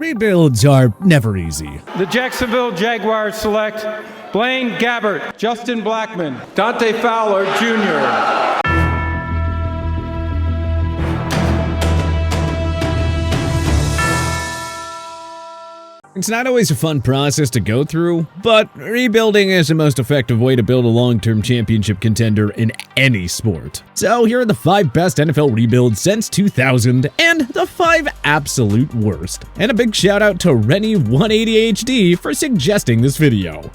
Rebuilds are never easy. The Jacksonville Jaguars select Blaine Gabbert, Justin Blackmon, Dante Fowler Jr. It's not always a fun process to go through, but rebuilding is the most effective way to build a long-term championship contender in any sport. So here are the 5 best NFL rebuilds since 2000 and the 5 absolute worst. And a big shout out to Rennie180HD for suggesting this video.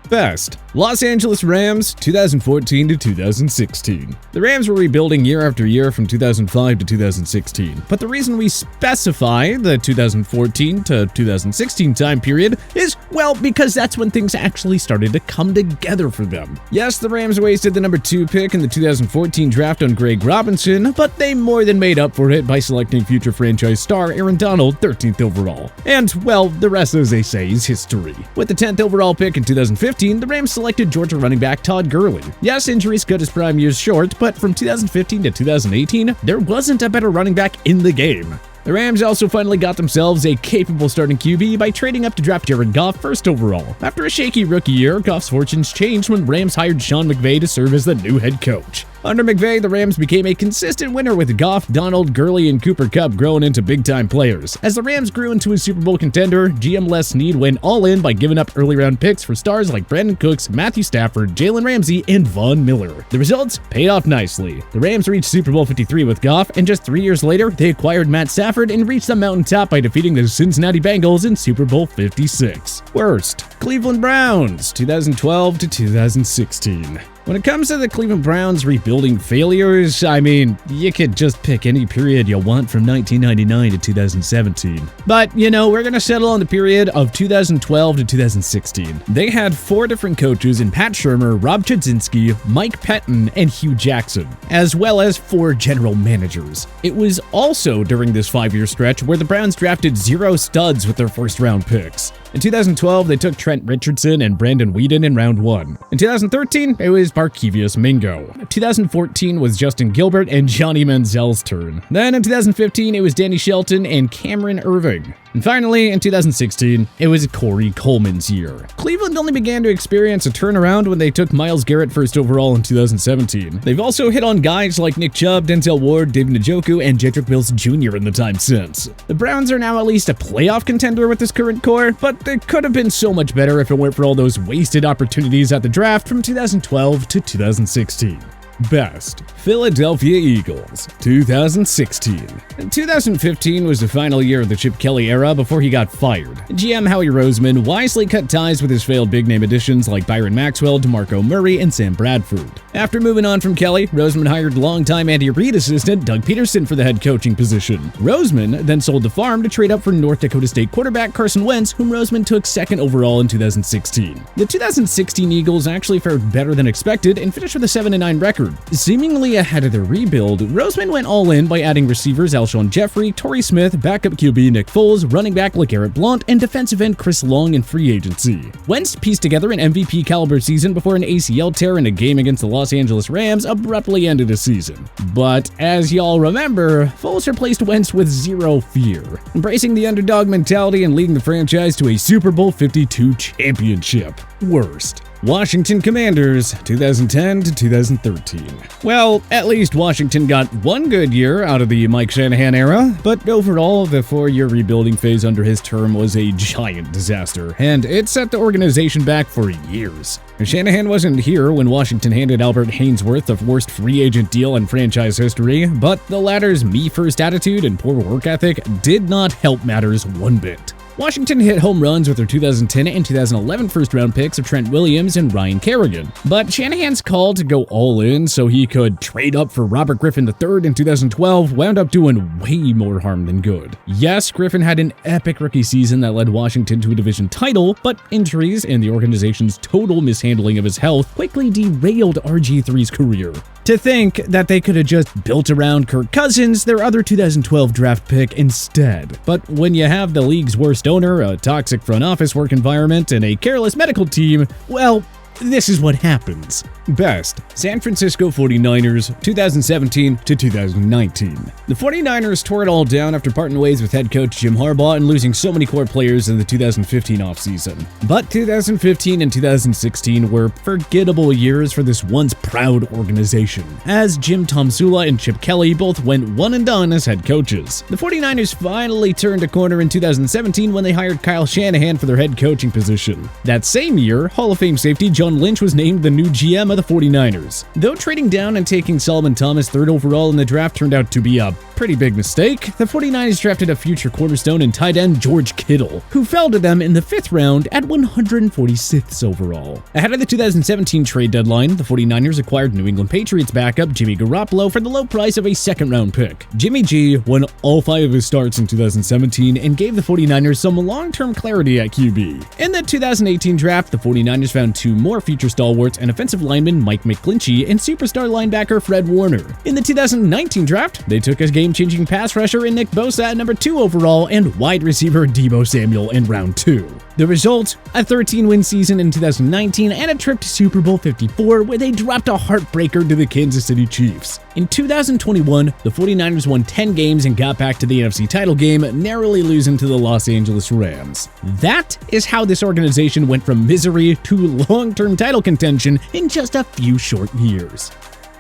Best. Los Angeles Rams, 2014 to 2016. The Rams were rebuilding year after year from 2005 to 2016, but the reason we specify the 2014 to 2016 time period is, well, because that's when things actually started to come together for them. Yes, the Rams wasted the number 2 pick in the 2014 draft on Greg Robinson, but they more than made up for it by selecting future franchise star Aaron Donald 13th overall. And, well, the rest, as they say, is history. With the 10th overall pick in 2015, the Rams selected Georgia running back Todd Gurley. Yes, injuries cut his prime years short, but from 2015 to 2018, there wasn't a better running back in the game. The Rams also finally got themselves a capable starting QB by trading up to draft Jared Goff 1st overall. After a shaky rookie year, Goff's fortunes changed when Rams hired Sean McVay to serve as the new head coach. Under McVay, the Rams became a consistent winner with Goff, Donald, Gurley, and Cooper Kupp growing into big-time players. As the Rams grew into a Super Bowl contender, GM Les Snead went all in by giving up early-round picks for stars like Brandon Cooks, Matthew Stafford, Jalen Ramsey, and Von Miller. The results paid off nicely. The Rams reached Super Bowl 53 with Goff, and just 3 years later, they acquired Matt Stafford and reached the mountaintop by defeating the Cincinnati Bengals in Super Bowl 56. Worst. Cleveland Browns, 2012 to 2016. When it comes to the Cleveland Browns rebuilding failures, I mean, you could just pick any period you want from 1999 to 2017. But, you know, we're gonna settle on the period of 2012 to 2016. They had 4 different coaches in Pat Shurmur, Rob Chudzinski, Mike Pettin, and Hugh Jackson, as well as 4 general managers. It was also during this 5-year stretch where the Browns drafted 0 studs with their first-round picks. In 2012, they took Trent Richardson and Brandon Weeden in round 1. In 2013, it was Barkevius Mingo. 2014 was Justin Gilbert and Johnny Manziel's turn. Then in 2015, it was Danny Shelton and Cameron Irving. And finally, in 2016, it was Corey Coleman's year. Cleveland only began to experience a turnaround when they took Myles Garrett 1st overall in 2017. They've also hit on guys like Nick Chubb, Denzel Ward, David Njoku, and Jedrick Wills Jr. in the time since. The Browns are now at least a playoff contender with this current core, but they could have been so much better if it weren't for all those wasted opportunities at the draft from 2012 to 2016. Best. Philadelphia Eagles, 2016. 2015 was the final year of the Chip Kelly era before he got fired. GM Howie Roseman wisely cut ties with his failed big-name additions like Byron Maxwell, DeMarco Murray, and Sam Bradford. After moving on from Kelly, Roseman hired longtime Andy Reid assistant Doug Peterson for the head coaching position. Roseman then sold the farm to trade up for North Dakota State quarterback Carson Wentz, whom Roseman took 2nd overall in 2016. The 2016 Eagles actually fared better than expected and finished with a 7-9 record. Seemingly ahead of the rebuild, Roseman went all in by adding receivers Alshon Jeffrey, Torrey Smith, backup QB Nick Foles, running back LeGarrette Blount, and defensive end Chris Long in free agency. Wentz pieced together an MVP caliber season before an ACL tear in a game against the Los Angeles Rams abruptly ended the season. But as y'all remember, Foles replaced Wentz with 0 fear, embracing the underdog mentality and leading the franchise to a Super Bowl 52 championship. Worst. Washington Commanders, 2010 to 2013. Well, at least Washington got 1 good year out of the Mike Shanahan era, but overall, the 4-year rebuilding phase under his term was a giant disaster, and it set the organization back for years. Shanahan wasn't here when Washington handed Albert Haynesworth the worst free agent deal in franchise history, but the latter's me-first attitude and poor work ethic did not help matters one bit. Washington hit home runs with their 2010 and 2011 first-round picks of Trent Williams and Ryan Kerrigan, but Shanahan's call to go all in so he could trade up for Robert Griffin III in 2012 wound up doing way more harm than good. Yes, Griffin had an epic rookie season that led Washington to a division title, but injuries and the organization's total mishandling of his health quickly derailed RG3's career. To think that they could have just built around Kirk Cousins, their other 2012 draft pick, instead. But when you have the league's worst owner, a toxic front office work environment, and a careless medical team, well, this is what happens. Best San Francisco 49ers 2017 to 2019. The 49ers tore it all down after parting ways with head coach Jim Harbaugh and losing so many core players in the 2015 offseason. But 2015 and 2016 were forgettable years for this once proud organization, as Jim Tomsula and Chip Kelly both went one and done as head coaches. The 49ers finally turned a corner in 2017 when they hired Kyle Shanahan for their head coaching position. That same year, Hall of Fame safety John Lynch was named the new GM of the 49ers. Though trading down and taking Solomon Thomas third overall in the draft turned out to be a pretty big mistake, the 49ers drafted a future cornerstone and tight end George Kittle, who fell to them in the 5th round at 146th overall. Ahead of the 2017 trade deadline, the 49ers acquired New England Patriots backup Jimmy Garoppolo for the low price of a 2nd-round pick. Jimmy G won all 5 of his starts in 2017 and gave the 49ers some long-term clarity at QB. In the 2018 draft, the 49ers found 2 more future stalwarts and offensive lineman Mike McGlinchey and superstar linebacker Fred Warner. In the 2019 draft, they took a game-changing pass rusher in Nick Bosa at number 2 overall and wide receiver Deebo Samuel in round 2. The result, a 13-win season in 2019 and a trip to Super Bowl 54 where they dropped a heartbreaker to the Kansas City Chiefs. In 2021, the 49ers won 10 games and got back to the NFC title game, narrowly losing to the Los Angeles Rams. That is how this organization went from misery to long-term title contention in just a few short years.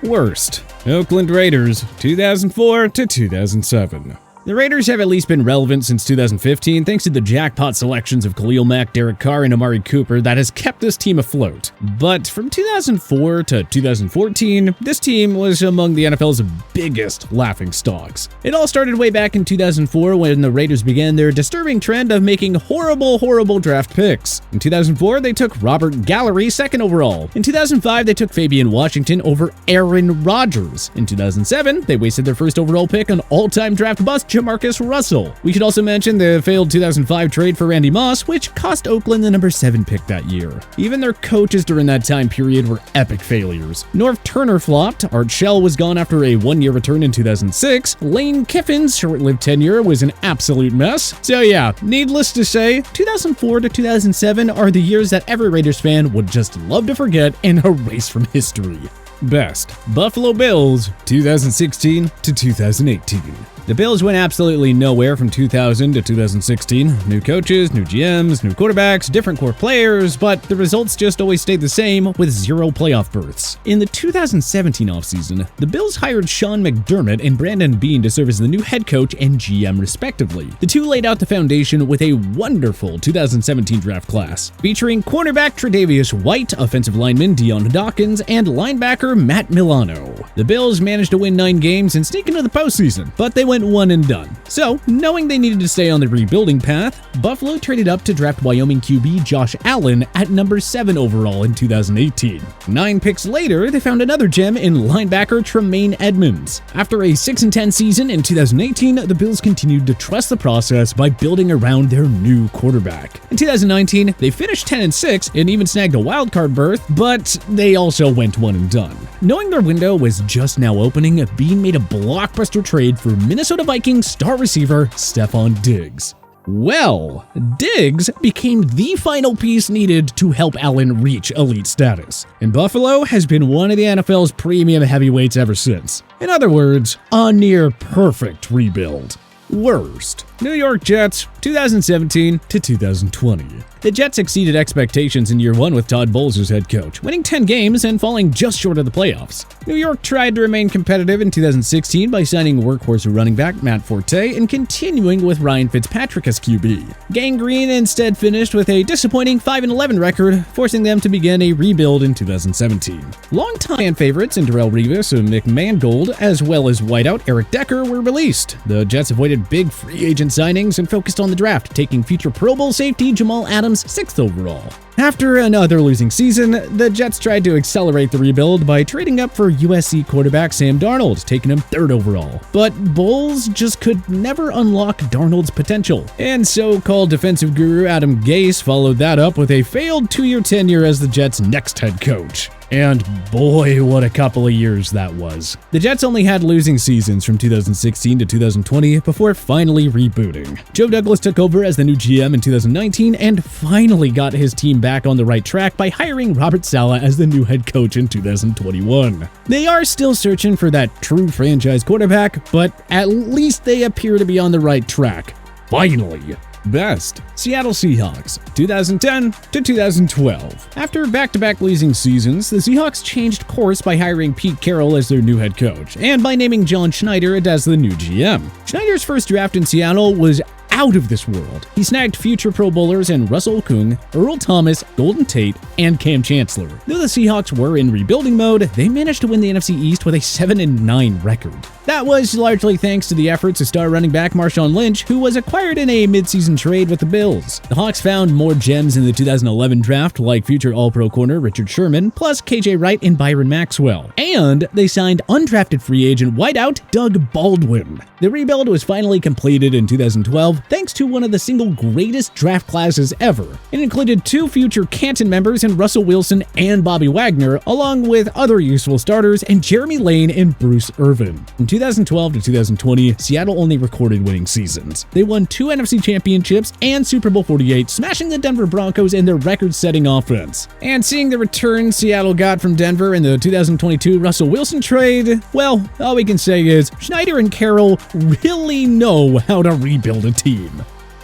Worst Oakland Raiders 2004 to 2007. The Raiders have at least been relevant since 2015 thanks to the jackpot selections of Khalil Mack, Derek Carr, and Amari Cooper that has kept this team afloat. But from 2004 to 2014, this team was among the NFL's biggest laughingstocks. It all started way back in 2004 when the Raiders began their disturbing trend of making horrible draft picks. In 2004, they took Robert Gallery 2nd overall. In 2005, they took Fabian Washington over Aaron Rodgers. In 2007, they wasted their 1st overall pick on all-time draft bust Jamarcus Russell. We should also mention the failed 2005 trade for Randy Moss, which cost Oakland the number 7 pick that year. Even their coaches during that time period were epic failures. Norv Turner flopped, Art Shell was gone after a 1-year return in 2006, Lane Kiffin's short-lived tenure was an absolute mess. So yeah, needless to say, 2004 to 2007 are the years that every Raiders fan would just love to forget and erase from history. Best Buffalo Bills 2016 to 2018. The Bills went absolutely nowhere from 2000 to 2016. New coaches, new GMs, new quarterbacks, different core players, but the results just always stayed the same with 0 playoff berths. In the 2017 offseason, the Bills hired Sean McDermott and Brandon Beane to serve as the new head coach and GM respectively. The two laid out the foundation with a wonderful 2017 draft class, featuring cornerback Tre'Davious White, offensive lineman Deion Dawkins, and linebacker Matt Milano. The Bills managed to win 9 games and sneak into the postseason, but they went one and done. So, knowing they needed to stay on the rebuilding path, Buffalo traded up to draft Wyoming QB Josh Allen at number 7 overall in 2018. 9 picks later, they found another gem in linebacker Tremaine Edmunds. After a 6-10 season in 2018, the Bills continued to trust the process by building around their new quarterback. In 2019, they finished 10-6 and even snagged a wildcard berth, but they also went one and done. Knowing their window was just now opening, Beane made a blockbuster trade for Minnesota Vikings star receiver Stephon Diggs. Well, Diggs became the final piece needed to help Allen reach elite status, and Buffalo has been one of the NFL's premium heavyweights ever since. In other words, a near-perfect rebuild. Worst New York Jets 2017 to 2020. The Jets exceeded expectations in year 1 with Todd Bowles as head coach, winning 10 games and falling just short of the playoffs. New York tried to remain competitive in 2016 by signing workhorse running back Matt Forte and continuing with Ryan Fitzpatrick as QB. Gang Green instead finished with a disappointing 5-11 record, forcing them to begin a rebuild in 2017. Longtime fan favorites in Darrelle Revis and Mick Mangold, as well as wideout Eric Decker, were released. The Jets avoided big free agent signings and focused on the draft, taking future Pro Bowl safety Jamal Adams 6th overall. After another losing season, the Jets tried to accelerate the rebuild by trading up for USC quarterback Sam Darnold, taking him 3rd overall. But Bowles just could never unlock Darnold's potential, and so-called defensive guru Adam Gase followed that up with a failed 2-year tenure as the Jets' next head coach. And boy, what a couple of years that was. The Jets only had losing seasons from 2016 to 2020 before finally rebooting. Joe Douglas took over as the new GM in 2019 and finally got his team back back on the right track by hiring Robert Saleh as the new head coach in 2021. They are still searching for that true franchise quarterback, but at least they appear to be on the right track. Finally. Best Seattle Seahawks 2010 to 2012. After back-to-back losing seasons, the Seahawks changed course by hiring Pete Carroll as their new head coach and by naming John Schneider as the new GM. Schneider's first draft in Seattle was out of this world. He snagged future Pro Bowlers in Russell Okung, Earl Thomas, Golden Tate, and Cam Chancellor. Though the Seahawks were in rebuilding mode, they managed to win the NFC East with a 7-9 record. That was largely thanks to the efforts of star running back Marshawn Lynch, who was acquired in a midseason trade with the Bills. The Hawks found more gems in the 2011 draft, like future All-Pro corner Richard Sherman, plus KJ Wright and Byron Maxwell. And they signed undrafted free agent wideout Doug Baldwin. The rebuild was finally completed in 2012 thanks to one of the single greatest draft classes ever. It included 2 future Canton members in Russell Wilson and Bobby Wagner, along with other useful starters in Jeremy Lane and Bruce Irvin. From 2012 to 2020, Seattle only recorded winning seasons. They won 2 NFC championships and Super Bowl 48, smashing the Denver Broncos in their record-setting offense. And seeing the return Seattle got from Denver in the 2022 Russell Wilson trade, well, all we can say is Schneider and Carroll really know how to rebuild a team.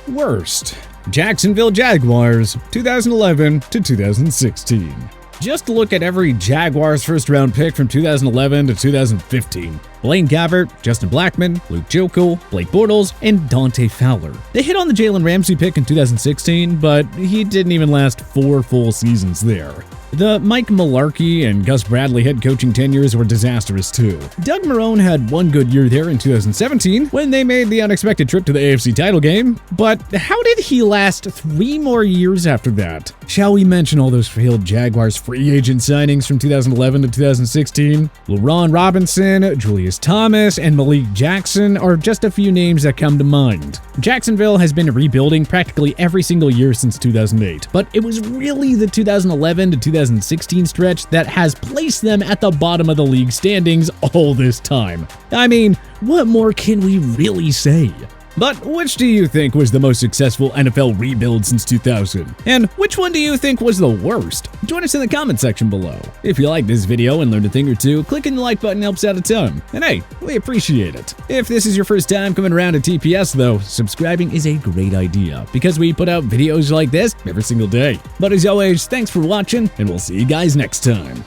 Worst Jacksonville Jaguars 2011 to 2016. Just look at every Jaguars first-round pick from 2011 to 2015. Blaine Gabbert, Justin Blackmon, Luke Joeckel, Blake Bortles, and Dante Fowler. They hit on the Jalen Ramsey pick in 2016, but he didn't even last 4 full seasons there. The Mike Mularkey and Gus Bradley head coaching tenures were disastrous too. Doug Marrone had 1 good year there in 2017 when they made the unexpected trip to the AFC title game, but how did he last 3 more years after that? Shall we mention all those failed Jaguars free agent signings from 2011 to 2016? LeRon Robinson, Julius Thomas, and Malik Jackson are just a few names that come to mind. Jacksonville has been rebuilding practically every single year since 2008, but it was really the 2011 to 2016 stretch that has placed them at the bottom of the league standings all this time. I mean, what more can we really say? But which do you think was the most successful NFL rebuild since 2000? And which one do you think was the worst? Join us in the comment section below. If you like this video and learned a thing or two, clicking the like button helps out a ton. And hey, we appreciate it. If this is your first time coming around to TPS though, subscribing is a great idea because we put out videos like this every single day. But as always, thanks for watching and we'll see you guys next time.